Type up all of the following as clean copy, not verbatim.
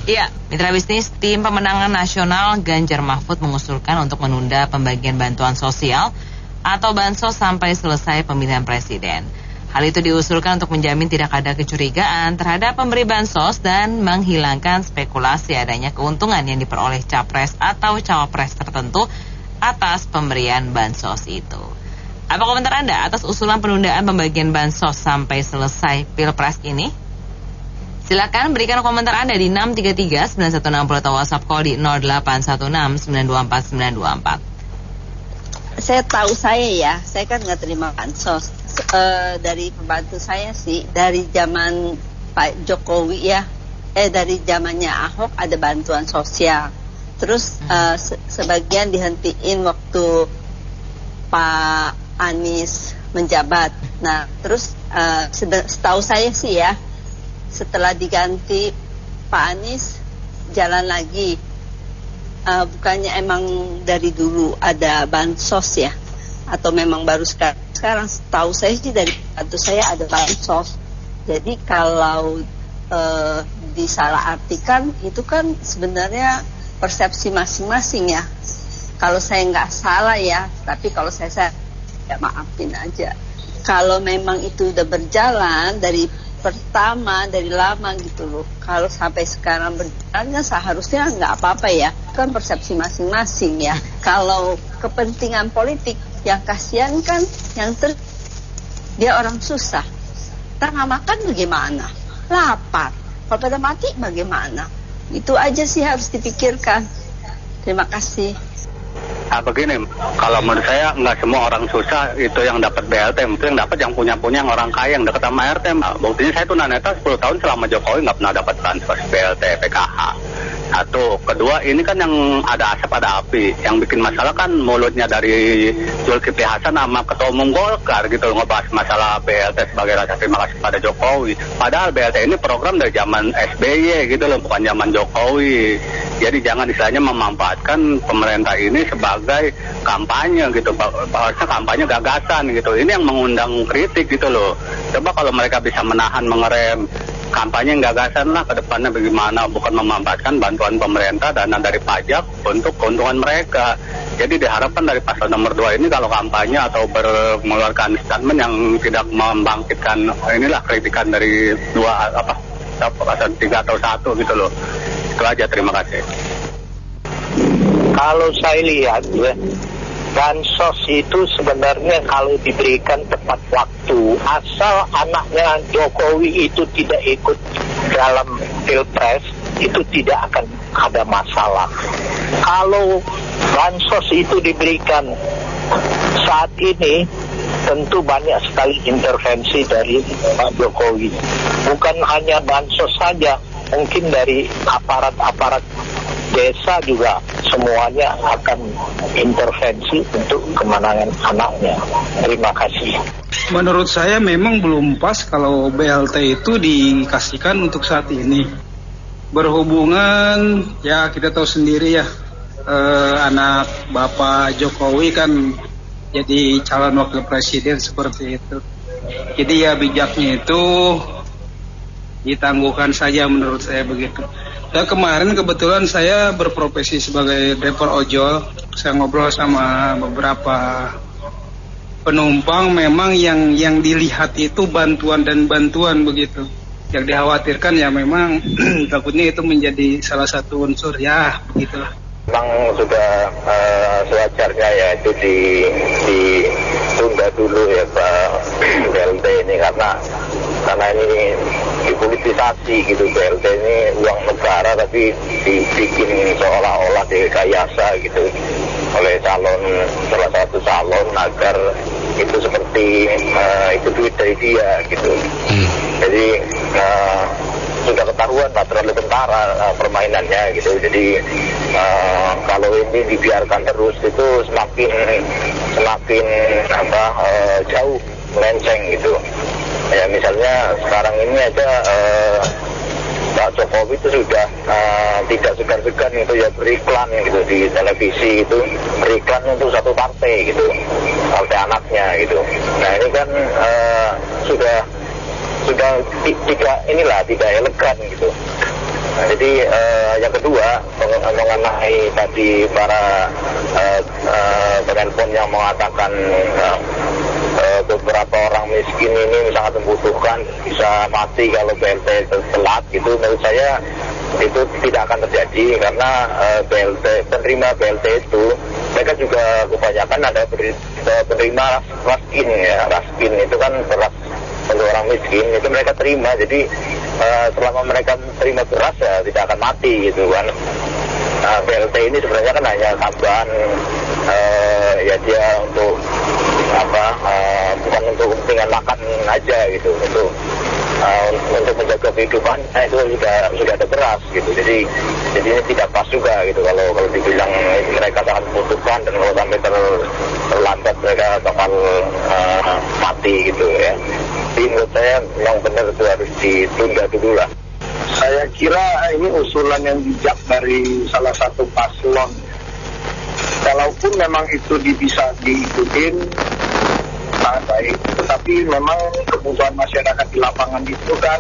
Iya, Mitra Bisnis, Tim Pemenangan Nasional Ganjar Mahfud mengusulkan untuk menunda pembagian bantuan sosial atau bansos sampai selesai pemilihan presiden. Hal itu diusulkan untuk menjamin tidak ada kecurigaan terhadap pemberi bansos dan menghilangkan spekulasi adanya keuntungan yang diperoleh capres atau cawapres tertentu atas pemberian bansos itu. Apa komentar Anda atas usulan penundaan pembagian bansos sampai selesai Pilpres ini? Silakan berikan komentar Anda di 633-9160 atau WhatsApp call di 0816-924-924. Saya tahu saya kan nggak terima bansos. Dari pembantu saya sih, dari zaman Pak Jokowi ya, dari zamannya Ahok ada bantuan sosial. Terus sebagian dihentiin waktu Pak Anies menjabat. Nah, terus setahu saya sih ya, setelah diganti Pak Anies jalan lagi. Bukannya emang dari dulu ada bansos ya, atau memang baru sekarang tahu saya sih dari bantu saya ada bansos. Jadi kalau disalahartikan itu kan sebenarnya persepsi masing-masing ya. Kalau saya nggak salah ya, tapi kalau saya ya maafin aja. Kalau memang itu udah berjalan dari pertama, dari lama gitu loh. Kalau sampai sekarang berjalannya seharusnya nggak apa-apa ya. Kan persepsi masing-masing ya. Kalau kepentingan politik, yang kasihan kan yang dia orang susah. Ntar nggak makan bagaimana? Lapar. Kalau pada mati bagaimana? Itu aja sih harus dipikirkan. Terima kasih. Nah begini, kalau menurut saya nggak semua orang susah itu yang dapat BLT, itu yang dapat yang punya yang orang kaya yang dekat sama RT. Buktinya saya tunanetra 10 tahun selama Jokowi nggak pernah dapat bansos BLT PKH. Satu, kedua ini kan yang ada asap ada api, yang bikin masalah kan mulutnya dari Zulkifli Hasan sama Ketua Umum Golkar gitu ngebahas masalah BLT sebagai rasa terima kasih pada Jokowi. Padahal BLT ini program dari zaman SBY gitu loh, bukan zaman Jokowi. Jadi jangan istilahnya memanfaatkan pemerintah ini sebagai kampanye gitu, harusnya kampanye gagasan gitu. Ini yang mengundang kritik gitu loh. Coba kalau mereka bisa menahan, mengerem kampanye gagasan lah ke depannya bagaimana, bukan memanfaatkan bantuan pemerintah, dana dari pajak untuk keuntungan mereka. Jadi diharapkan dari pasal nomor 2 ini kalau kampanye atau mengeluarkan statement yang tidak membangkitkan inilah kritikan dari pasal 3 atau 1 gitu loh. Itu aja, terima kasih. Kalau saya lihat ya, bansos itu sebenarnya kalau diberikan tepat waktu, asal anaknya Jokowi itu tidak ikut dalam Pilpres, itu tidak akan ada masalah. Kalau bansos itu diberikan saat ini, tentu banyak sekali intervensi dari Pak Jokowi. Bukan hanya bansos saja, mungkin dari aparat-aparat desa juga semuanya akan intervensi untuk kemenangan anaknya. Terima kasih. Menurut saya memang belum pas kalau BLT itu dikasihkan untuk saat ini. Berhubungan ya kita tahu sendiri ya, anak Bapak Jokowi kan jadi calon wakil presiden seperti itu. Jadi ya bijaknya itu ditangguhkan saja menurut saya begitu. Dan kemarin kebetulan saya berprofesi sebagai driver ojol. Saya ngobrol sama beberapa penumpang, memang yang dilihat itu bantuan begitu. Yang dikhawatirkan ya memang takutnya itu menjadi salah satu unsur ya begitulah. Memang sudah sewajarnya ya itu ditunda dulu ya Pak BLT ini karena ini dipolitisasi gitu. BLT ini uang negara tapi dibikin seolah-olah direkayasa gitu oleh salah satu calon agar itu seperti itu duit dari dia gitu. Jadi sudah ketahuan lah terlalu tentara permainannya gitu. Jadi kalau ini dibiarkan terus itu semakin jauh melenceng gitu. Ya misalnya sekarang ini aja Pak Jokowi itu sudah tidak segan-segan gitu ya beriklan gitu di televisi itu, beriklan untuk satu partai gitu, partai anaknya gitu. Nah ini kan sudah tidak elegan gitu. Jadi yang kedua mengenai tadi para penelpon yang mengatakan beberapa orang miskin ini sangat membutuhkan, bisa mati kalau BLT telat gitu, menurut saya itu tidak akan terjadi karena penerima BLT itu mereka juga kebanyakan ada penerima raskin ya. Raskin itu kan beras untuk orang miskin, itu mereka terima. Jadi selama mereka terima beras ya tidak akan mati gitu kan. BLT ini sebenarnya kan hanya tambahan ya dia untuk bukan untuk kepentingan makan aja gitu, untuk menjaga kehidupan itu sudah ada beras gitu. Jadi ini tidak pas juga gitu kalau dibilang mereka sangat membutuhkan, dan kalau sampai terlambat mereka bakal mati gitu ya. Jadi menurut saya yang benar itu harus ditunda dulu lah. Saya kira ini usulan yang bijak dari salah satu paslon. Kalaupun memang itu bisa diikutin sangat baik, tetapi memang kebutuhan masyarakat di lapangan itu kan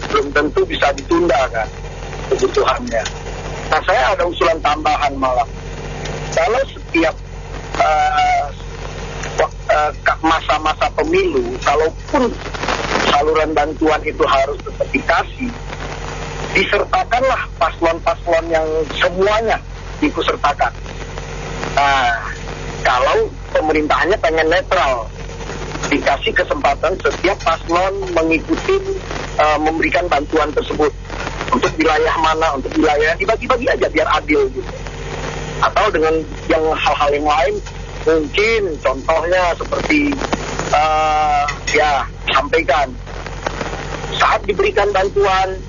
belum tentu bisa ditunda kan kebutuhannya. Nah, saya ada usulan tambahan malah. Kalau setiap masa-masa pemilu, kalaupun saluran bantuan itu harus tetap dikasih, disertakanlah paslon-paslon yang semuanya diikutsertakan. Nah, kalau pemerintahnya pengen netral, dikasih kesempatan setiap paslon mengikuti memberikan bantuan tersebut untuk wilayah mana, untuk wilayah dibagi-bagi aja biar adil gitu. Atau dengan yang hal-hal yang lain, mungkin contohnya seperti sampaikan saat diberikan bantuan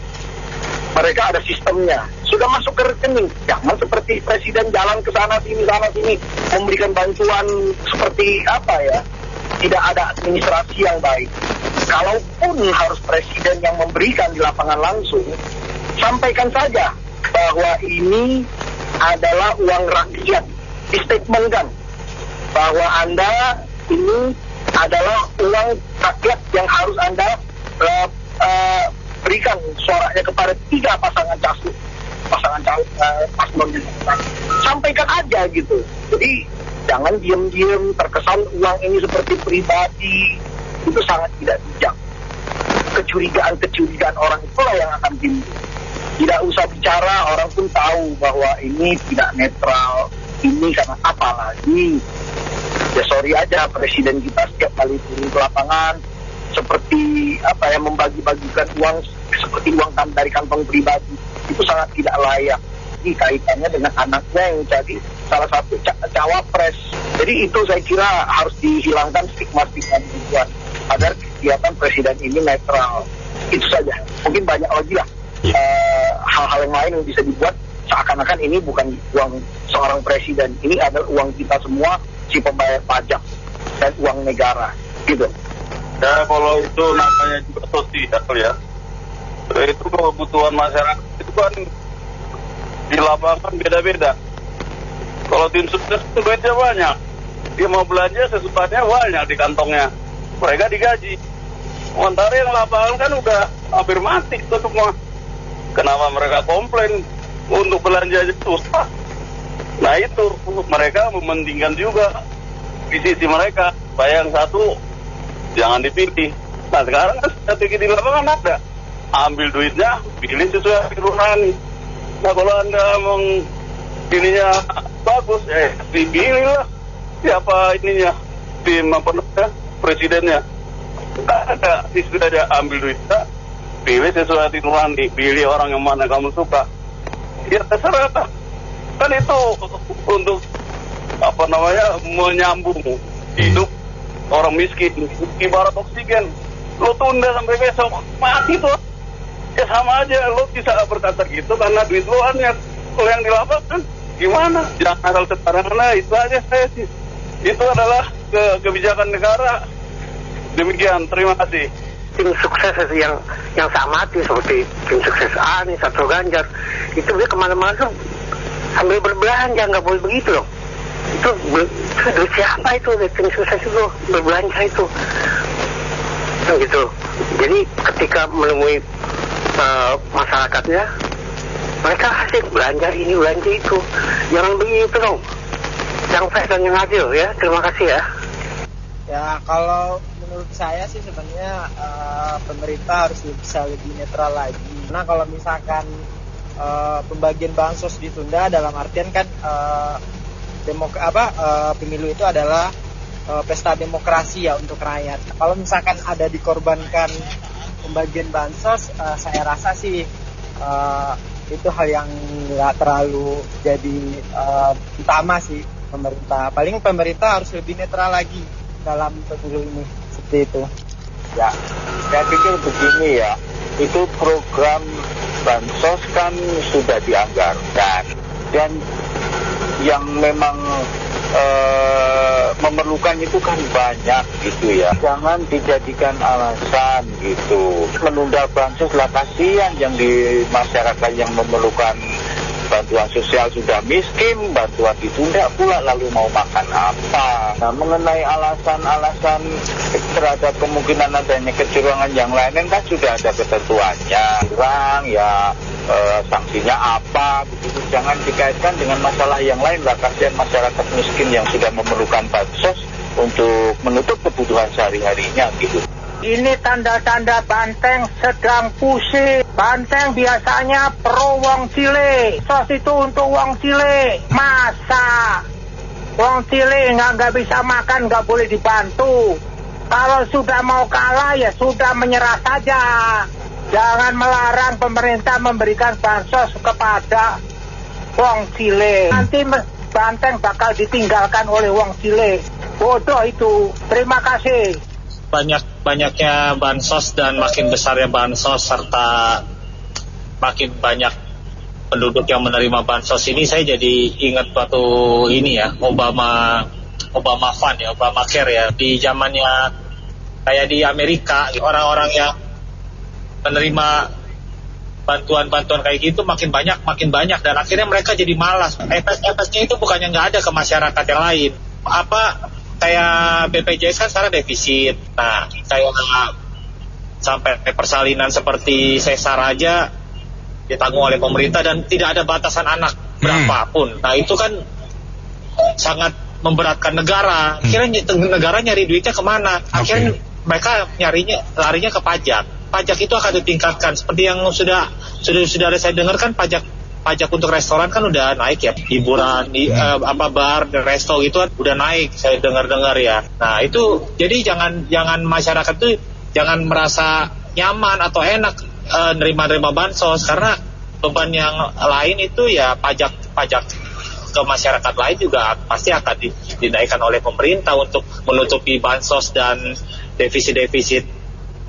mereka ada sistemnya, sudah masuk ke rekening. Jangan seperti presiden jalan ke sana sini memberikan bantuan seperti tidak ada administrasi yang baik. Kalaupun harus presiden yang memberikan di lapangan langsung, sampaikan saja bahwa ini adalah uang rakyat, distatementkan bahwa Anda ini adalah uang rakyat yang harus Anda berikan suaranya kepada 3 pasangan paslon. Sampaikan aja gitu. Jadi jangan diam-diam terkesan uang ini seperti pribadi, itu sangat tidak bijak. Kecurigaan orang itulah yang akan timbul. Tidak usah bicara, orang pun tahu bahwa ini tidak netral. Ini karena apa lagi? Ya sorry aja, presiden kita setiap kali turun ke lapangan seperti membagi-bagikan uang seperti uang dari kantong pribadi, itu sangat tidak layak. Ini kaitannya dengan anaknya yang jadi salah satu cawapres. Jadi itu saya kira harus dihilangkan stigma-stigma dibuat agar kegiatan presiden ini netral. Itu saja. Mungkin banyak lagi lah hal-hal yang lain yang bisa dibuat seakan-akan ini bukan uang seorang presiden, ini adalah uang kita semua, si pembayar pajak dan uang negara gitu. Ya kalau itu namanya juga sosial ya, itu kebutuhan masyarakat itu kan di lapangan beda-beda. Kalau tim sukses itu duitnya banyak, dia mau belanja sesukanya banyak di kantongnya, mereka digaji. Sementara yang lapangan kan udah hampir mati itu semua. Kenapa mereka komplain untuk belanja aja susah? Nah itu mereka mementingkan juga di sisi mereka supaya yang satu jangan dipilih. Nah sekarang kan strategi di lapangan ada, ambil duitnya, pilih sesuai nurani. Nah kalau Anda ininya bagus, dipilih lah siapa ininya, tim presidennya. Ada istilah aja, ambil duitnya, pilih sesuai nurani, pilih orang yang mana kamu suka. Ya terserah kan itu untuk menyambung hidup orang miskin, ibarat oksigen. Lo tunda sampai besok mati tuh, ya sama aja. Lo bisa berkata gitu karena duit lo banyak. Lo yang di lapangan gimana? Jangan asal sembarangan lah. Itu aja saya sih. Itu adalah kebijakan negara. Demikian, terima kasih. Tim sukses yang sama seperti tim sukses Anies atau Ganjar itu dia kemana-mana tuh sambil berbelanja, nggak boleh begitu loh. Itu duit siapa itu tim sukses itu berbelanja itu gitu. Jadi ketika menemui masyarakatnya, mereka asik belanja ini belanja itu, jangan begitu dong, yang fair dan yang adil ya. Terima kasih ya. Ya kalau menurut saya sih sebenarnya pemerintah harus bisa lebih netral lagi. Karena kalau misalkan pembagian bansos ditunda, dalam artian kan pemilu itu adalah pesta demokrasi ya untuk rakyat. Kalau misalkan ada dikorbankan pembagian bansos, saya rasa sih itu hal yang nggak terlalu jadi utama sih pemerintah. Paling pemerintah harus lebih netral lagi dalam pemilu ini, seperti itu. Ya, saya pikir begini ya, itu program bansos kan sudah dianggarkan, dan yang memang memerlukan itu kan banyak gitu ya. Jangan dijadikan alasan gitu. Menunda bansos lah, kasihan yang di masyarakat yang memerlukan bantuan sosial sudah miskin, bantuan ditunda pula, lalu mau makan apa? Nah, mengenai alasan-alasan terhadap kemungkinan adanya kecurangan yang lain kan sudah ada ketentuannya. Curang ya sanksinya apa, begitu. Jangan dikaitkan dengan masalah yang lain lah. Kasihan masyarakat miskin yang sudah memerlukan bansos untuk menutup kebutuhan sehari-harinya gitu. Ini tanda-tanda Banteng sedang pusing. Banteng biasanya pro wong cile. Sos itu untuk wong cile. Masa wong cile nggak bisa makan, nggak boleh dibantu. Kalau sudah mau kalah ya sudah menyerah saja. Jangan melarang pemerintah memberikan bansos kepada wong cile. Nanti Banteng bakal ditinggalkan oleh wong cile. Bodoh itu. Terima kasih. Banyaknya bansos dan makin besarnya bansos serta makin banyak penduduk yang menerima bansos ini, saya jadi ingat waktu ini ya, Obama Fund ya, Obamacare ya, di zamannya kayak di Amerika, orang-orang yang menerima bantuan-bantuan kayak gitu makin banyak dan akhirnya mereka jadi malas. Efeknya itu bukannya nggak ada ke masyarakat yang lain. Kayak BPJS kan sekarang defisit. Nah, kayak sampai persalinan seperti sesar aja ditanggung oleh pemerintah dan tidak ada batasan anak berapapun. Nah, itu kan sangat memberatkan negara. Akhirnya negara nyari duitnya kemana? Akhirnya mereka larinya ke pajak. Pajak itu akan ditingkatkan. Seperti yang sudah saya dengar kan, pajak untuk restoran kan udah naik ya, hiburan bar dan resto itu kan udah naik, saya dengar ya. Nah itu jadi jangan masyarakat tuh jangan merasa nyaman atau enak nerima bansos, karena beban yang lain itu ya pajak ke masyarakat lain juga pasti akan dinaikkan oleh pemerintah untuk menutupi bansos dan defisit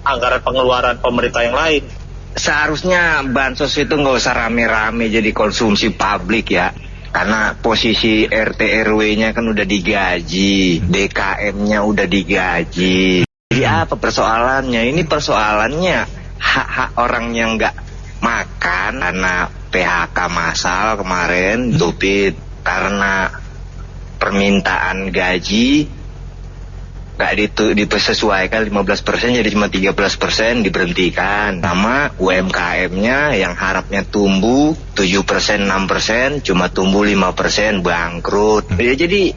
anggaran pengeluaran pemerintah yang lain. Seharusnya bansos itu nggak usah rame-rame jadi konsumsi publik ya. Karena posisi RT RW-nya kan udah digaji, DKM-nya udah digaji. Jadi apa persoalannya? Ini persoalannya hak-hak orang yang nggak makan karena PHK massal kemarin, tupit karena permintaan gaji nggak disesuaikan 15% jadi cuma 13% diberhentikan, sama UMKM-nya yang harapnya tumbuh 7% 6% cuma tumbuh 5% bangkrut. Ya, jadi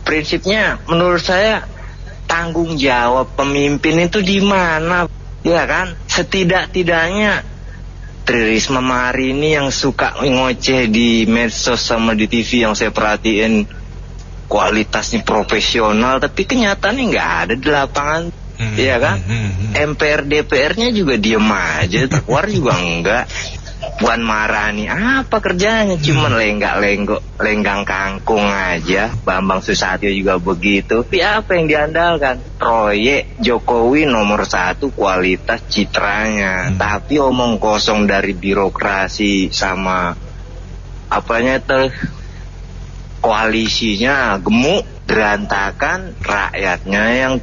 prinsipnya menurut saya tanggung jawab pemimpin itu di mana, ya kan? Setidak-tidaknya Tri Risma hari ini yang suka ngoceh di medsos sama di TV yang saya perhatiin kualitasnya profesional, tapi kenyataannya nggak ada di lapangan, ya kan? MPR DPR-nya juga diem aja, keluar juga enggak. Puan Maharani apa kerjanya? Cuman lenggang kangkung aja. Bambang Susatyo juga begitu. Tapi apa yang diandalkan? Proyek Jokowi nomor 1 kualitas citranya, tapi omong kosong dari birokrasi sama koalisinya gemuk, berantakan, rakyatnya yang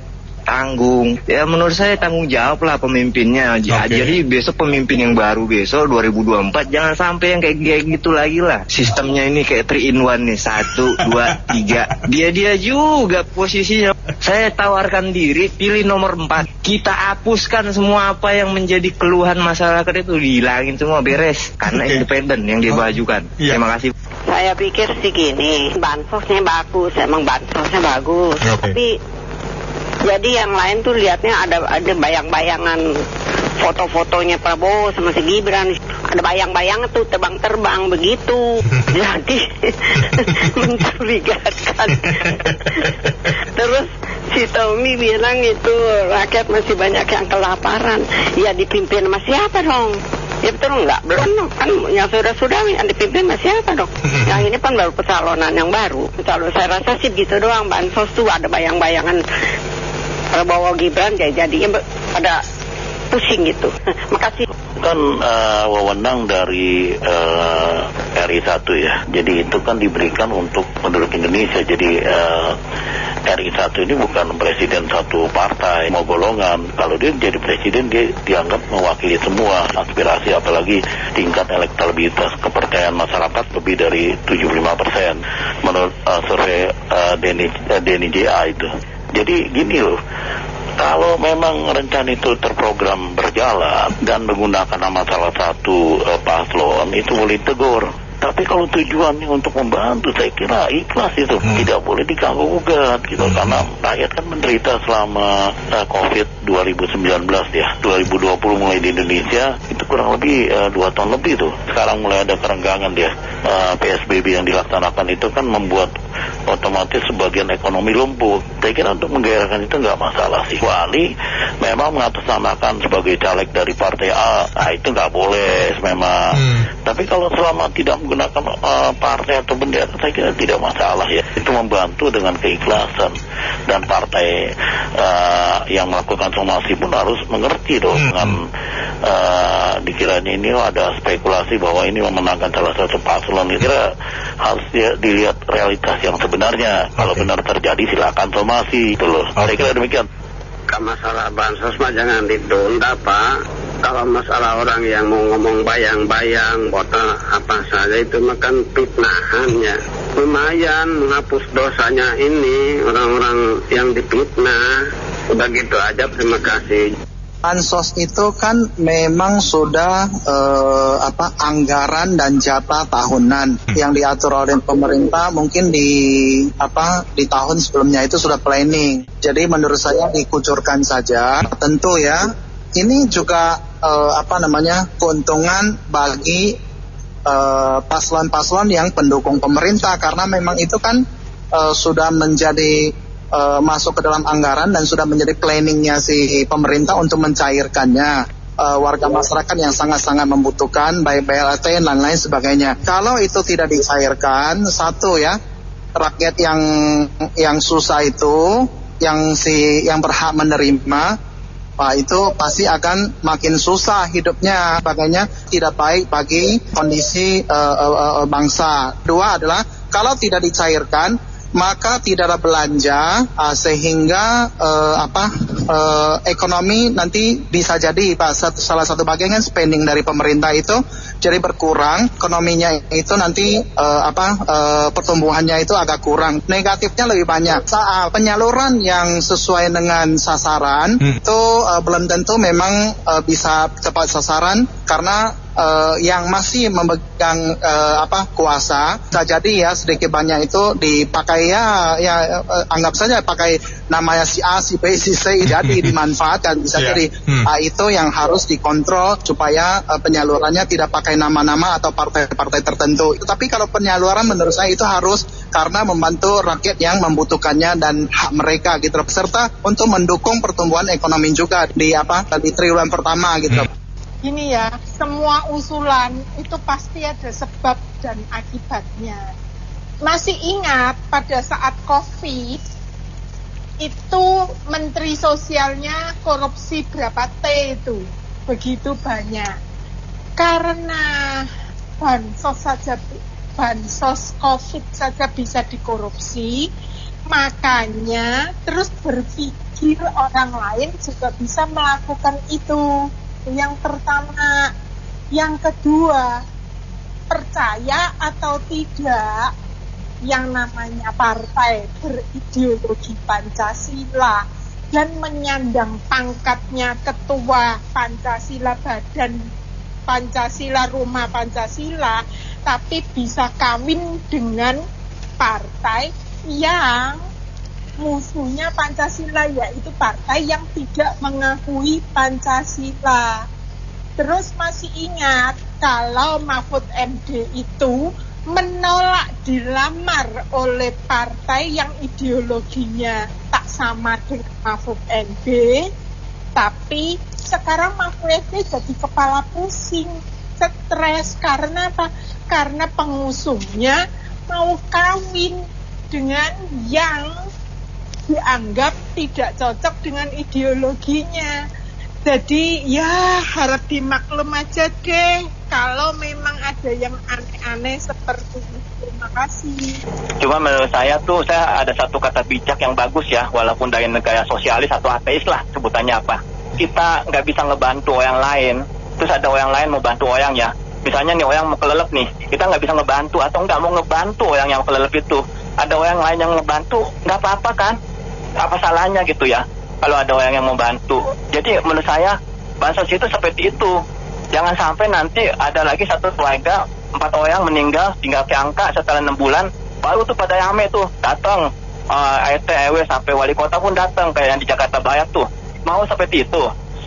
tanggung. Ya menurut saya tanggung jawab lah pemimpinnya. Jadi besok pemimpin yang baru besok 2024 jangan sampai yang kayak gitu lagi lah. Sistemnya ini kayak 3 in 1 nih, 1, 2, 3. Dia juga posisinya. Saya tawarkan diri, pilih nomor 4. Kita hapuskan semua apa yang menjadi keluhan masyarakat itu, dihilangin semua, beres. Karena independen yang dibajukan. Terima kasih. Saya pikir sih gini, bansosnya bagus, emang bansosnya bagus. Tapi jadi yang lain tuh lihatnya ada bayang-bayangan foto-fotonya Prabowo sama si Gibran. Ada bayang-bayang tuh terbang-terbang begitu. Jadi mencurigakan. Terus si Tommy bilang itu rakyat masih banyak yang kelaparan. Ya dipimpin sama siapa dong? Ya betul enggak? Belum kan yang sudah yang dipimpin masih siapa dong? Yang ini kan baru pencalonan yang baru. Kalau saya rasa sih gitu doang, bansos tuh ada bayang-bayangan Prabowo Gibran jadinya ada pusing gitu. Makasih. Kan wewenang dari RI 1 ya. Jadi itu kan diberikan untuk penduduk Indonesia. Jadi RI 1 ini bukan presiden satu partai mau golongan. Kalau dia jadi presiden, dia dianggap mewakili semua aspirasi, apalagi tingkat elektabilitas kepercayaan masyarakat lebih dari 75% menurut survei Denny JA itu. Jadi gini loh, kalau memang rencana itu terprogram berjalan dan menggunakan nama salah satu paslon, itu boleh tegur. Tapi kalau tujuannya untuk membantu, saya kira ikhlas itu. Tidak boleh diganggu-gugat gitu. Karena rakyat kan menderita selama COVID 2019 ya. 2020 mulai di Indonesia, itu kurang lebih 2 tahun lebih tuh. Sekarang mulai ada kerenggangan dia. PSBB yang dilaksanakan itu kan membuat otomatis sebagian ekonomi lumpuh. Saya kira untuk menggairahkan itu nggak masalah sih. Kecuali memang mengatasnamakan sebagai caleg dari partai A, itu nggak boleh memang. Tapi kalau selama tidak menggunakan partai atau bendera, saya kira tidak masalah ya. Itu membantu dengan keikhlasan. Dan partai yang melakukan somasi pun harus mengerti dong dengan dikiranya ini ada spekulasi bahwa ini memenangkan salah satu paslon. Kira harus dilihat realitas yang sebenarnya. Kalau benar terjadi silakan somasi itu loh. Saya kira demikian. Masalah bansos mah jangan ditunda Pak. Kalau masalah orang yang mau ngomong bayang-bayang botol apa saja itu makan fitnahannya. Lumayan menghapus dosanya ini orang-orang yang difitnah. Udah gitu aja, terima kasih. Bansos itu kan memang sudah anggaran dan jatah tahunan yang diatur oleh pemerintah. Mungkin di tahun sebelumnya itu sudah planning. Jadi menurut saya dikucurkan saja. Tentu ya, ini juga keuntungan bagi paslon-paslon yang pendukung pemerintah, karena memang itu kan sudah menjadi masuk ke dalam anggaran dan sudah menjadi planningnya si pemerintah untuk mencairkannya. Warga masyarakat yang sangat-sangat membutuhkan baik BLT dan lain sebagainya. Kalau itu tidak dicairkan, satu ya, rakyat yang susah itu, yang berhak menerima, itu pasti akan makin susah hidupnya. Sebagainya tidak baik bagi kondisi bangsa. Dua adalah kalau tidak dicairkan, maka tidak ada belanja, sehingga ekonomi nanti bisa jadi salah satu bagian kan spending dari pemerintah itu jadi berkurang, ekonominya itu nanti pertumbuhannya itu agak kurang. Negatifnya lebih banyak. Penyaluran yang sesuai dengan sasaran itu belum tentu memang bisa tepat sasaran, karena yang masih memegang kuasa bisa jadi ya sedikit banyak itu dipakai anggap saja pakai namanya si A, si B, si C, jadi dimanfaatkan bisa jadi. Itu yang harus dikontrol supaya penyalurannya tidak pakai nama-nama atau partai-partai tertentu. Tapi kalau penyaluran menurut saya itu harus karena membantu rakyat yang membutuhkannya dan hak mereka gitu, serta untuk mendukung pertumbuhan ekonomi juga di triwulan pertama gitu. Gini ya, semua usulan itu pasti ada sebab dan akibatnya. Masih ingat pada saat COVID itu Menteri Sosialnya korupsi berapa T itu, begitu banyak. Karena bansos COVID saja bisa dikorupsi, Makanya terus berpikir orang lain juga bisa melakukan itu. Yang pertama. Yang kedua, percaya atau tidak yang namanya partai berideologi Pancasila dan menyandang pangkatnya ketua Pancasila, badan Pancasila, rumah Pancasila, tapi bisa kawin dengan partai yang musuhnya Pancasila, yaitu partai yang tidak mengakui Pancasila. Terus masih ingat kalau Mahfud MD itu menolak dilamar oleh partai yang ideologinya tak sama dengan Mahfud MD, tapi sekarang Mahfud MD jadi kepala pusing, stres. Karena apa? Karena pengusungnya mau kawin dengan yang dianggap tidak cocok dengan ideologinya. Jadi ya harap dimaklum aja deh kalau memang ada yang aneh-aneh seperti itu. Terima kasih. Cuma menurut saya tuh, saya ada satu kata bijak yang bagus ya, walaupun dari negara sosialis atau ateis lah sebutannya apa. Kita nggak bisa ngebantu orang lain, terus ada orang lain mau bantu orang ya. Misalnya nih orang mau kelelep nih, kita nggak bisa ngebantu atau nggak mau ngebantu orang yang kelelep itu. Ada orang lain yang ngebantu, nggak apa-apa kan? Apa salahnya gitu ya? Kalau ada orang yang membantu. Jadi menurut saya bansos itu seperti itu. Jangan sampai nanti ada lagi satu keluarga 4 orang meninggal tinggal ke angka setelah 6 bulan baru tuh pada rame tuh datang RT RW sampai wali kota pun datang kayak yang di Jakarta Barat tuh. Mau seperti itu.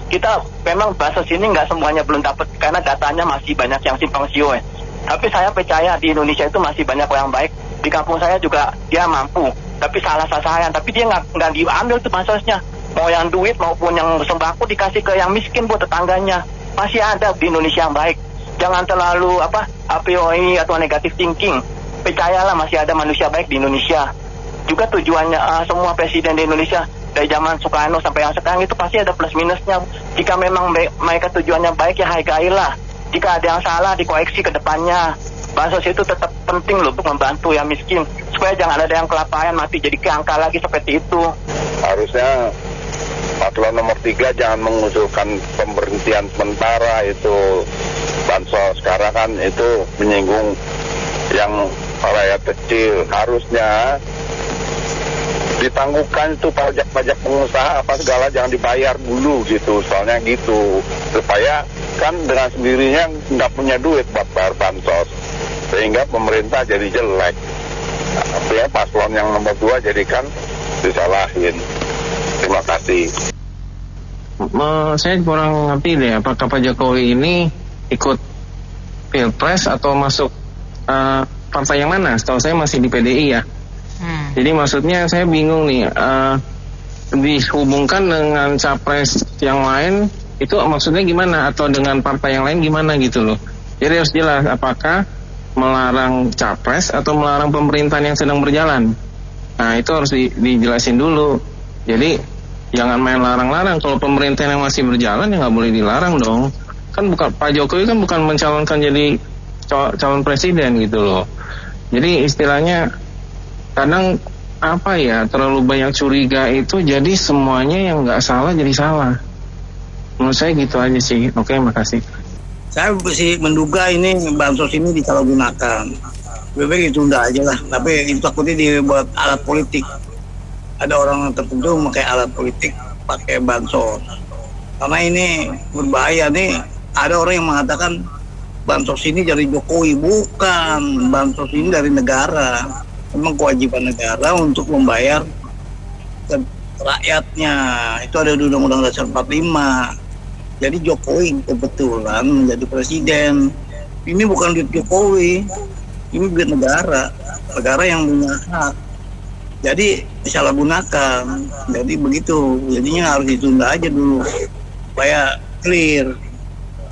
Kita memang bansos ini nggak semuanya belum dapat karena datanya masih banyak yang simpang siur. Tapi saya percaya di Indonesia itu masih banyak orang baik. Di kampung saya juga dia mampu, tapi salah sasaran. Tapi dia nggak diambil tuh bansosnya. Mau yang duit maupun yang sembako dikasih ke yang miskin buat tetangganya. Masih ada di Indonesia yang baik. Jangan terlalu a priori atau negatif thinking. Percayalah masih ada manusia baik di Indonesia. Juga tujuannya semua presiden di Indonesia dari zaman Soekarno sampai yang sekarang itu pasti ada plus minusnya. Jika memang mereka tujuannya baik ya hargailah. Jika ada yang salah dikoreksi ke depannya. Bansos itu tetap penting loh untuk membantu yang miskin supaya jangan ada yang kelaparan mati jadi keangka lagi seperti itu. Harusnya paslon nomor 3 jangan mengusulkan pemberhentian sementara itu bansos, karena kan itu menyinggung yang rakyat kecil. Harusnya ditangguhkan itu pajak pengusaha apa segala jangan dibayar dulu gitu, soalnya gitu supaya kan dengan sendirinya nggak punya duit buat bayar bansos sehingga pemerintah jadi jelek. Artinya paslon yang nomor 2 jadikan disalahin. Terima kasih. Saya kurang ngerti deh, apakah Pak Jokowi ini ikut Pilpres atau masuk partai yang mana? Setahu saya masih di PDI ya. Jadi maksudnya saya bingung nih, dihubungkan dengan capres yang lain itu maksudnya gimana? Atau dengan partai yang lain gimana gitu loh. Jadi harus jelas apakah melarang capres atau melarang pemerintahan yang sedang berjalan. Nah itu harus dijelasin dulu. Jadi jangan main larang-larang. Kalau pemerintahan yang masih berjalan ya nggak boleh dilarang dong. Kan bukan Pak Jokowi kan bukan mencalonkan jadi calon presiden gitu loh. Jadi istilahnya kadang terlalu banyak curiga itu jadi semuanya yang nggak salah jadi salah. Menurut saya gitu aja sih. Oke, makasih. Saya sih menduga ini bansos ini disalahgunakan. Lebih baik ditunda aja lah. Tapi itu takutnya dibuat alat politik. Ada orang tertentu memakai alat politik pakai bansos. Karena ini berbahaya nih. Ada orang yang mengatakan bansos ini dari Jokowi. Bukan, bansos ini dari negara. Memang kewajiban negara untuk membayar ke rakyatnya. Itu ada di Undang-Undang Dasar 45. Jadi Jokowi kebetulan menjadi presiden. Ini bukan duit Jokowi, ini duit negara yang punya hak. Jadi disalahgunakan. Jadi begitu. Jadinya harus ditunda aja dulu supaya clear.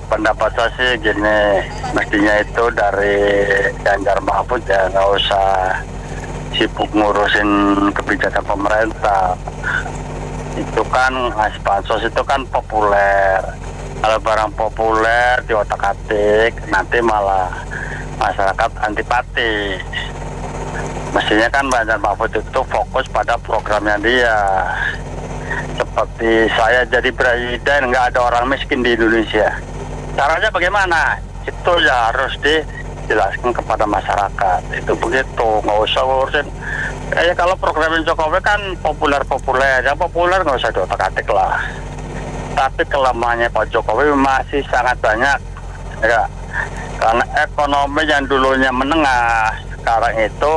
Pendapat saya sih gini, mestinya itu dari Ganjar Mahfud ya nggak usah sibuk ngurusin kebijakan pemerintah. Itu kan ngasih bansos itu kan populer. Kalau barang populer di otak-atik nanti malah masyarakat antipati. Mestinya kan Ganjar Mahfud itu fokus pada programnya dia. Seperti saya jadi presiden, nggak ada orang miskin di Indonesia. Caranya bagaimana? Itu ya harus dijelaskan kepada masyarakat. Itu begitu, nggak usah urusin. Kalau programnya Jokowi kan populer-populer, yang populer nggak usah diotak-atik lah. Tapi kelemahannya Pak Jokowi masih sangat banyak, ya. Karena ekonomi yang dulunya menengah, sekarang itu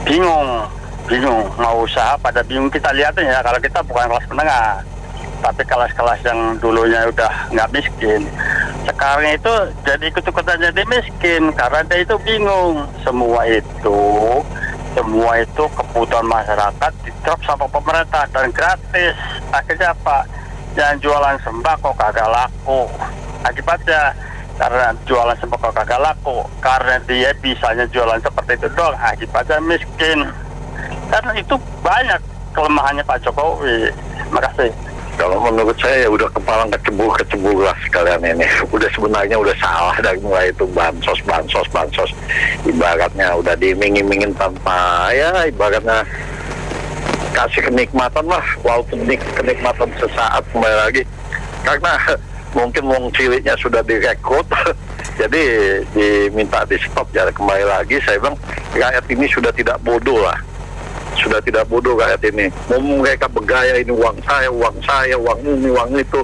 bingung, mau usaha pada bingung. Kita lihatin ya, kalau kita bukan kelas menengah, tapi kelas-kelas yang dulunya udah nggak miskin, sekarang itu jadi ikut-ikutan jadi miskin karena dia itu bingung. Semua itu kebutuhan masyarakat di-drop sama pemerintah dan gratis. Akhirnya apa? Yang jualan sembako kagak laku. Akibatnya karena jualan sembako kagak laku, karena dia bisanya jualan seperti itu dong, akibatnya miskin. Karena itu banyak kelemahannya Pak Jokowi. Makasih. Kalau menurut saya ya udah kepala kecebur lah sekalian ini. Udah sebenarnya udah salah dari mulai itu bansos. Ibaratnya udah diiming-imingin tanpa ya ibaratnya kasih kenikmatan lah, walaupun kenikmatan sesaat kembali lagi. Karena mungkin wong ciliknya sudah direkrut, jadi diminta di stop. Jadi kembali lagi saya bilang rakyat ini sudah tidak bodoh lah. Sudah tidak bodoh rakyat ini. Mau mereka bergaya ini uang saya, uang ini, uang itu.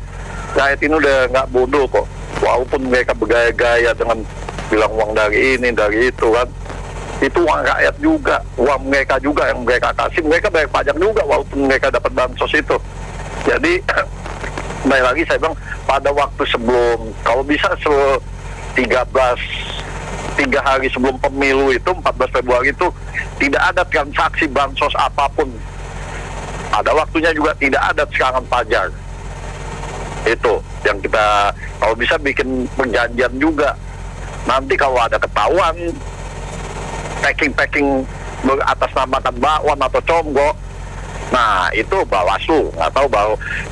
Rakyat ini udah nggak bodoh kok. Walaupun mereka bergaya-gaya dengan bilang uang dari ini, dari itu kan. Itu uang rakyat juga, uang mereka juga yang mereka kasih. Mereka bayar pajak juga walaupun mereka dapat bansos itu. Jadi, kembali lagi saya bilang pada waktu sebelum, kalau bisa 3 hari sebelum pemilu itu 14 Februari itu tidak ada transaksi bansos apapun. Ada waktunya juga tidak ada serangan pajar. Itu yang kita kalau bisa bikin perjanjian juga. Nanti kalau ada ketahuan packing beratasnamakan bakwan atau comgo, nah itu Bawaslu, nggak tahu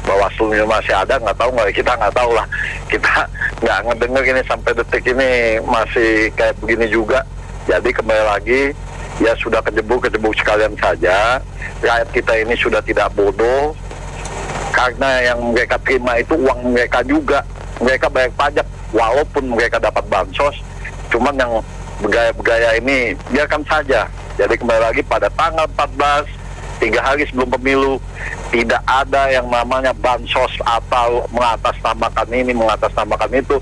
Bawaslunya masih ada, nggak tahu, kita nggak tahu lah, kita nggak ngedenger ini sampai detik ini masih kayak begini juga. Jadi kembali lagi ya sudah kejebuk sekalian saja. Rakyat kita ini sudah tidak bodoh karena yang mereka terima itu uang mereka juga, mereka bayar pajak walaupun mereka dapat bansos. Cuman yang bergaya-bergaya ini biarkan saja. Jadi kembali lagi pada tanggal 14, 3 hari sebelum pemilu, tidak ada yang namanya bansos atau mengatasnamakan ini, mengatasnamakan itu.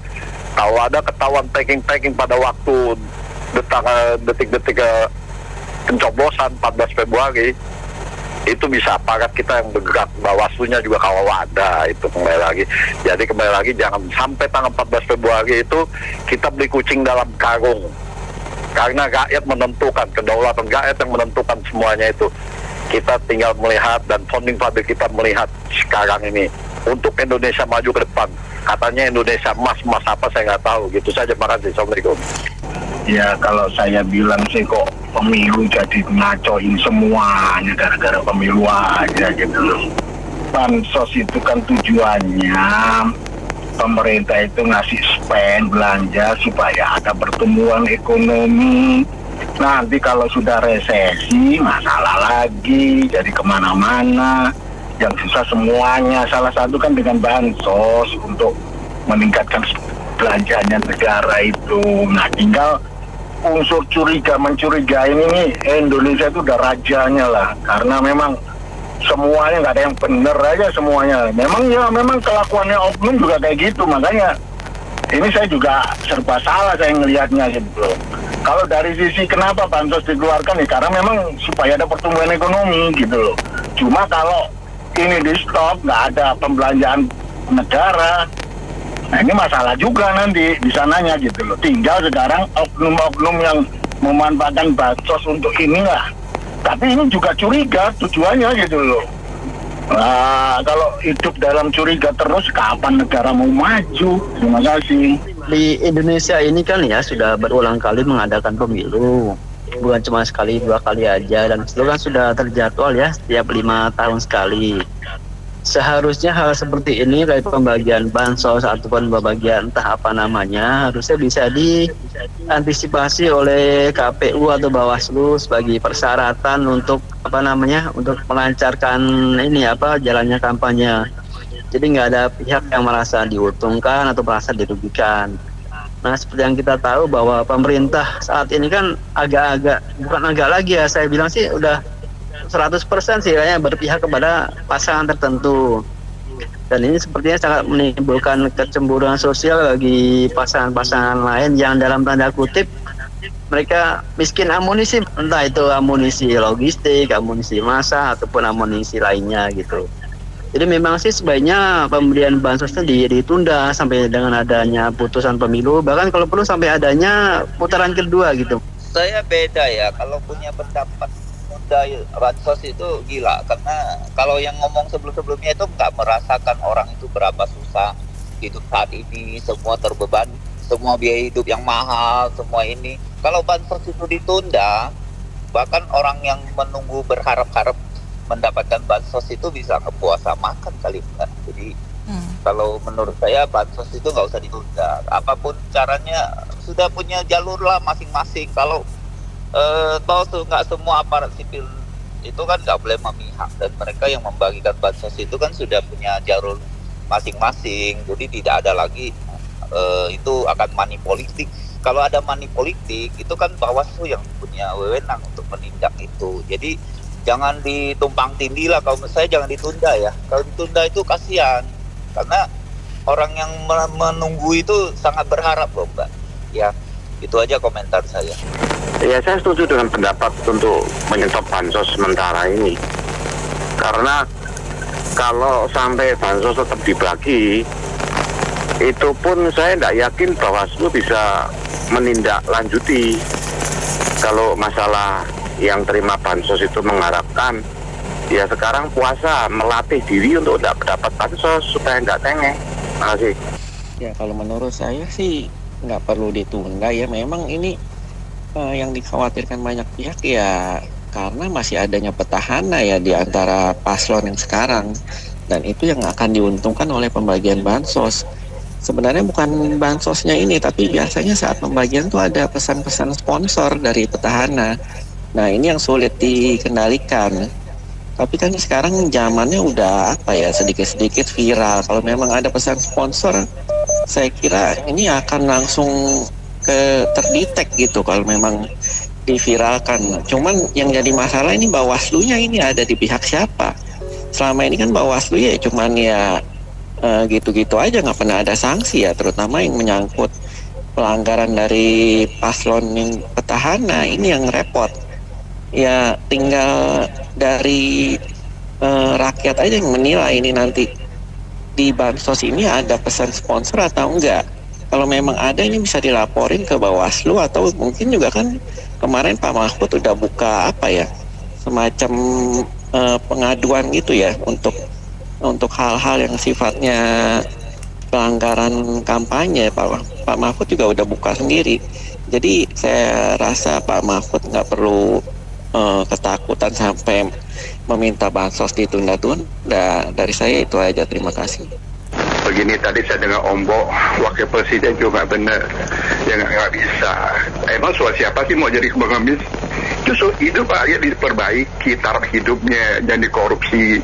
Kalau ada ketahuan packing pada waktu detik-detik pencoblosan 14 Februari, itu bisa aparat kita yang bergerak, Bawaslunya juga kalau ada, itu kembali lagi. Jadi kembali lagi jangan sampai tanggal 14 Februari itu kita beli kucing dalam karung. Karena rakyat menentukan, kedaulatan rakyat yang menentukan semuanya itu. Kita tinggal melihat dan founding father kita melihat sekarang ini untuk Indonesia maju ke depan. Katanya Indonesia emas apa saya nggak tahu. Gitu saja, makasih. Assalamualaikum. Ya kalau saya bilang sih kok pemilu jadi ngacoin semuanya gara-gara pemilu aja gitu loh. Bansos itu kan tujuannya pemerintah itu ngasih spend, belanja supaya ada pertumbuhan ekonomi. Nanti kalau sudah resesi, masalah lagi, jadi kemana-mana, yang susah semuanya. Salah satu kan dengan bansos untuk meningkatkan belanjanya negara itu. Nah tinggal unsur mencurigai ini Indonesia itu udah rajanya lah. Karena memang semuanya nggak ada yang bener aja semuanya. Memang kelakuannya oknum juga kayak gitu. Makanya ini saya juga serba salah saya ngelihatnya gitu. Kalau dari sisi kenapa bansos dikeluarkan ya karena memang supaya ada pertumbuhan ekonomi gitu loh. Cuma kalau ini di stop, nggak ada pembelanjaan negara, nah ini masalah juga nanti di sananya gitu loh. Tinggal sekarang oknum-oknum yang memanfaatkan bansos untuk inilah. Tapi ini juga curiga tujuannya gitu loh. Nah, kalau hidup dalam curiga terus, kapan negara mau maju? Terima kasih. Di Indonesia ini kan ya sudah berulang kali mengadakan pemilu. Bukan cuma sekali, 2 kali aja. Dan itu kan sudah terjadwal ya, setiap 5 tahun sekali. seharusnya hal seperti ini kayak pembagian bansos ataupun pembagian entah apa namanya harusnya bisa diantisipasi oleh KPU atau Bawaslu sebagai persyaratan untuk untuk melancarkan jalannya kampanye. Jadi nggak ada pihak yang merasa diuntungkan atau merasa dirugikan. Nah, seperti yang kita tahu bahwa pemerintah saat ini kan bukan agak lagi ya, saya bilang sih udah 100% sih kayaknya berpihak kepada pasangan tertentu. Dan ini sepertinya sangat menimbulkan kecemburuan sosial bagi pasangan-pasangan lain yang dalam tanda kutip mereka miskin amunisi, entah itu amunisi logistik, amunisi massa ataupun amunisi lainnya gitu. Jadi memang sih sebaiknya pemberian bansosnya ditunda sampai dengan adanya putusan pemilu, bahkan kalau perlu sampai adanya putaran kedua gitu. Saya beda ya, kalau punya pendapat bansos itu gila, karena kalau yang ngomong sebelum-sebelumnya itu nggak merasakan orang itu berapa susah hidup saat ini, semua terbebani, semua biaya hidup yang mahal, semua ini. Kalau bansos itu ditunda, bahkan orang yang menunggu berharap-harap mendapatkan bansos itu bisa kepuasa makan kali enggak. Jadi kalau menurut saya bansos itu nggak usah ditunda, apapun caranya sudah punya jalur lah masing-masing. Kalau nggak semua aparat sipil itu kan nggak boleh memihak, dan mereka yang membagikan bansos itu kan sudah punya jalur masing-masing, jadi tidak ada lagi itu akan money politik. Kalau ada money politik itu kan Bawaslu yang punya wewenang untuk menindak itu. Jadi jangan ditumpang tindih lah, kalau menurut saya jangan ditunda ya. Kalau ditunda itu kasihan, karena orang yang menunggu itu sangat berharap loh Mbak. Ya, itu aja komentar saya. Ya, saya setuju dengan pendapat untuk menyetop bansos sementara ini. Karena kalau sampai bansos tetap dibagi, itu pun saya tidak yakin Bawaslu bisa menindaklanjuti. Kalau masalah yang terima bansos itu mengharapkan, ya sekarang puasa melatih diri untuk tidak dapat bansos supaya tidak tengeh. Terima kasih. Ya, kalau menurut saya sih nggak perlu ditunda ya. Memang ini yang dikhawatirkan banyak pihak ya karena masih adanya petahana ya di antara paslon yang sekarang, dan itu yang akan diuntungkan oleh pembagian bansos. Sebenarnya bukan bansosnya ini, tapi biasanya saat pembagian tuh ada pesan-pesan sponsor dari petahana. Nah, ini yang sulit dikendalikan. Tapi kan sekarang zamannya udah sedikit-sedikit viral. Kalau memang ada pesan sponsor, saya kira ini akan langsung terdetek gitu kalau memang diviralkan. Cuman yang jadi masalah ini Bawaslu-nya ini ada di pihak siapa? Selama ini kan Bawaslu ya cuman gitu-gitu aja, nggak pernah ada sanksi ya, terutama yang menyangkut pelanggaran dari paslon yang petahana ini yang repot. Ya tinggal dari rakyat aja yang menilai ini nanti di bansos ini ada pesan sponsor atau enggak. Kalau memang ada, ini bisa dilaporin ke Bawaslu, atau mungkin juga kan kemarin Pak Mahfud udah buka semacam pengaduan gitu ya untuk hal-hal yang sifatnya pelanggaran kampanye. Pak Mahfud juga udah buka sendiri. Jadi saya rasa Pak Mahfud nggak perlu ketakutan sampai meminta bansos ditunda-tunda. Dari saya itu aja, terima kasih. Begini, tadi saya dengar Ombok, wakil presiden juga benar, ya nggak bisa. Emang soal siapa sih mau jadi pengemis? Justru hidup rakyat diperbaiki, taraf hidupnya, jangan dikorupsi.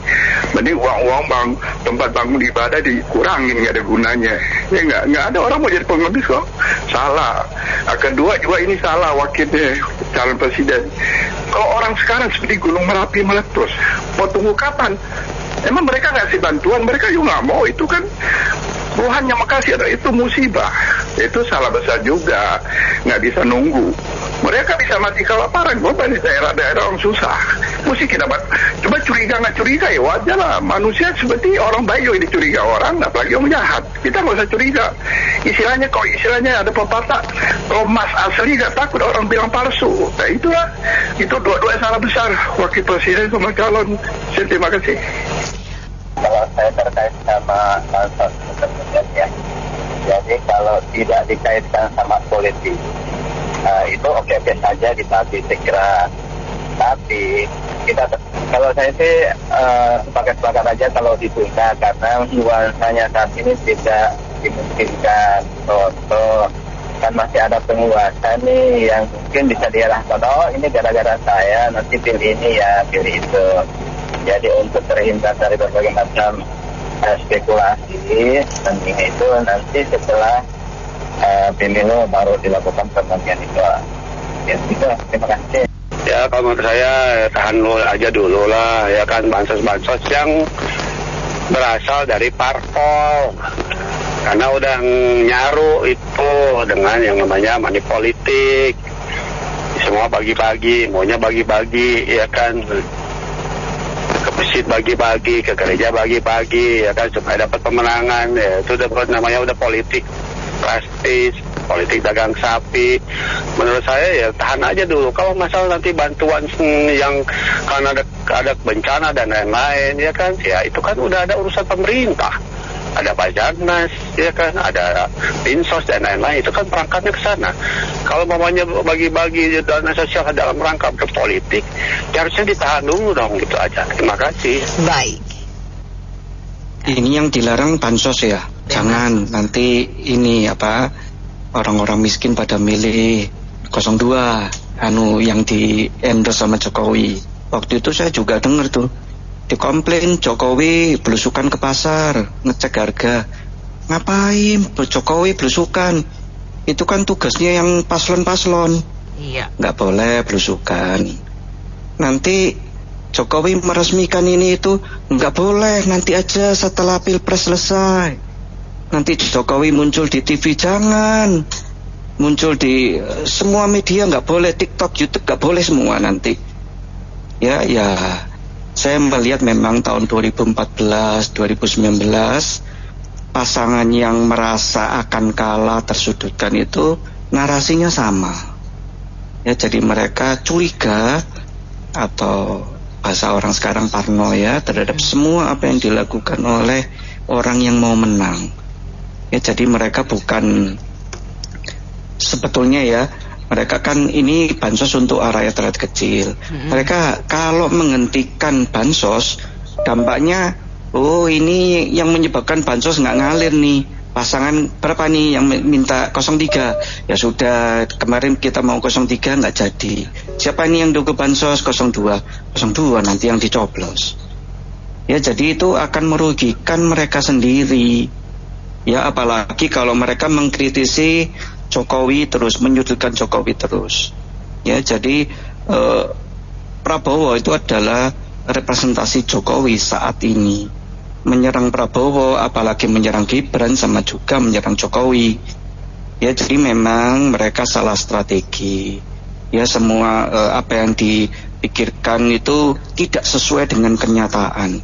Mending uang-uang tempat bangun ibadah dikurangin, nggak ada gunanya. Ya nggak ada orang mau jadi pengemis kok. Salah. Kedua juga ini salah wakilnya, calon presiden. Kalau orang sekarang seperti Gunung Merapi meletus, mau tunggu kapan? Emang mereka ngasih bantuan, mereka juga nggak mau. Itu kan Tuhan yang makasih, itu musibah. Itu salah besar juga, nggak bisa nunggu. Mereka bisa mati kelaparan, di daerah-daerah orang susah. Mesti kita coba curiga nggak curiga ya wajar lah. Manusia seperti orang baik juga dicuriga orang, apalagi orang jahat. Kita nggak usah curiga. Istilahnya ada pepatah, kalau emas asli nggak takut orang bilang palsu. Nah itulah, itu dua-dua salah besar wakil presiden sama calon. Terima kasih. Kalau saya terkait sama bansos ya, jadi kalau tidak dikaitkan sama politik, itu oke-oke saja kita segera. Tapi Kalau saya sih sepakat aja kalau ditunda, karena nuansanya saat ini tidak dimungkinkan. Contoh, kan masih ada penguasa nih yang mungkin bisa diarahkan, oh ini gara-gara saya nanti pilih ini ya, pilih itu. Jadi untuk terhindar dari berbagai macam spekulasi, penting itu nanti setelah pemilu baru dilakukan pembagian itu. Ya, itu. Terima kasih. Ya kalau menurut saya tahan aja dulu lah, ya kan, bansos-bansos yang berasal dari parpol, karena udah nyaru itu dengan yang namanya money politik, semua bagi-bagi, maunya bagi-bagi, ya kan, ke masjid bagi-bagi, ke gereja bagi-bagi, ya kan, supaya dapat pemenangan, ya itu namanya udah politik prestis, politik dagang sapi. Menurut saya ya tahan aja dulu. Kalau masalah nanti bantuan yang karena ada bencana dan lain-lain, ya kan, ya itu kan udah ada urusan pemerintah, ada Basarnas, ya kan, ada Dinsos dan lain-lain, itu kan perangkatnya ke sana. Kalau mamanya bagi-bagi dana sosial dalam rangka berpolitik, ya harusnya ditahan dulu dong, gitu aja. Terima kasih. Baik. Ini yang dilarang bansos ya. Jangan nanti ini orang-orang miskin pada milih 02 yang di endorse sama Jokowi. Waktu itu saya juga dengar tuh dikomplain Jokowi belusukan ke pasar ngecek harga. Ngapain Jokowi belusukan? Itu kan tugasnya yang paslon-paslon. Iya. Nggak boleh belusukan. Nanti Jokowi meresmikan ini itu nggak boleh, nanti aja setelah Pilpres selesai. Nanti Jokowi muncul di TV, jangan muncul di semua media, nggak boleh, TikTok, YouTube nggak boleh semua nanti. Ya, saya melihat memang tahun 2014, 2019 pasangan yang merasa akan kalah, tersudutkan itu narasinya sama. Ya, jadi mereka curiga atau bahasa orang sekarang parnoya terhadap semua apa yang dilakukan oleh orang yang mau menang. Ya, jadi mereka bukan sebetulnya ya, mereka kan ini bansos untuk rakyat kecil. Mereka kalau menghentikan bansos, dampaknya, oh ini yang menyebabkan bansos nggak ngalir nih. Pasangan berapa nih yang minta 03? Ya sudah, kemarin kita mau 03 nggak jadi. Siapa nih yang dukung bansos 02? 02 nanti yang dicoblos. Ya, jadi itu akan merugikan mereka sendiri. Ya, apalagi kalau mereka mengkritisi Jokowi terus, menyudutkan Jokowi terus. Ya, jadi Prabowo itu adalah representasi Jokowi saat ini. Menyerang Prabowo, apalagi menyerang Gibran, sama juga menyerang Jokowi. Ya, jadi memang mereka salah strategi. Ya, semua apa yang dipikirkan itu tidak sesuai dengan kenyataan.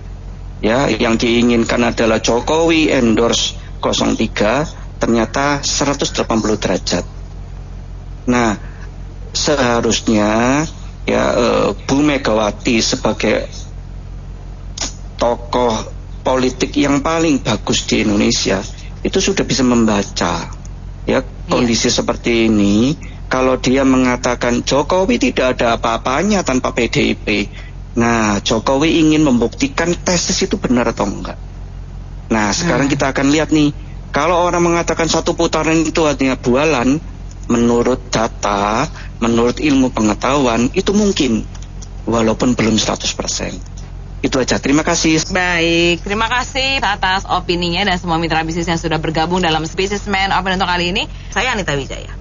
Ya, yang diinginkan adalah Jokowi endorse 03, ternyata 180 derajat. Nah, seharusnya ya Bu Megawati sebagai tokoh politik yang paling bagus di Indonesia itu sudah bisa membaca ya kondisi seperti ini. Kalau dia mengatakan Jokowi tidak ada apa-apanya tanpa PDIP, nah Jokowi ingin membuktikan tesis itu benar atau enggak. Nah, sekarang kita akan lihat nih, kalau orang mengatakan satu putaran itu artinya bualan, menurut data, menurut ilmu pengetahuan, itu mungkin, walaupun belum 100%. Itu aja, terima kasih. Baik, terima kasih atas opininya dan semua mitra bisnis yang sudah bergabung dalam Businessman Open untuk kali ini. Saya Anita Wijaya.